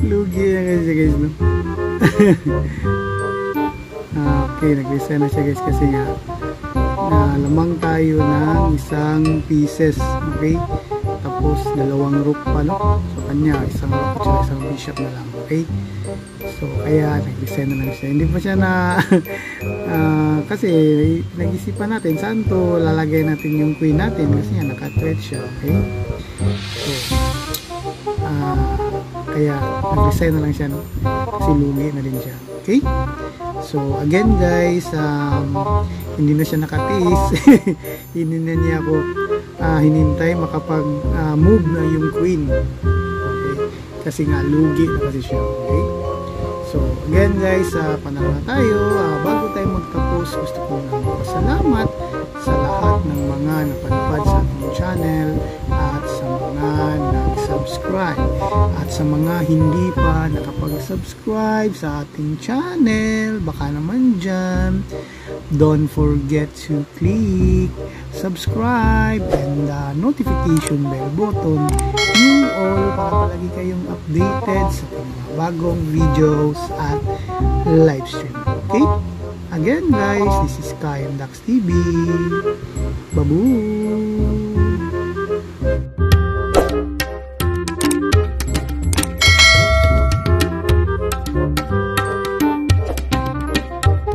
Lugi na kasi guys, no? Okay, nag-resign na siya guys kasi nga lamang tayo ng isang pieces, okay? Tapos dalawang rook pa, no? So kanya, isang rook at isang bishop na lang, okay? So kaya nag-resign na lang siya. Hindi pa siya na kasi nag-isipan natin saan to lalagay natin yung queen natin kasi nga naka-thread siya, okay? So kaya nag-resign na lang siya, no? Kasi lugi na din siya, okay? So again guys, hindi na siya nakatiis. Hindi na niya ako hinintay makapag move na yung queen, okay? Kasi nga lugi na kasi siya, okay? So again guys, panalo na tayo. Bago tayo magtapos, gusto ko lang magpasalamat sa lahat ng mga napadpad sa ating channel at sa mga nag-subscribe at sa mga hindi pa nakapag-subscribe sa ating channel, baka naman dyan, don't forget to click subscribe and the notification bell button yung all para palagi kayong updated sa mga bagong videos at live stream, okay? Again guys, this is Kai and Dax TV. Babu!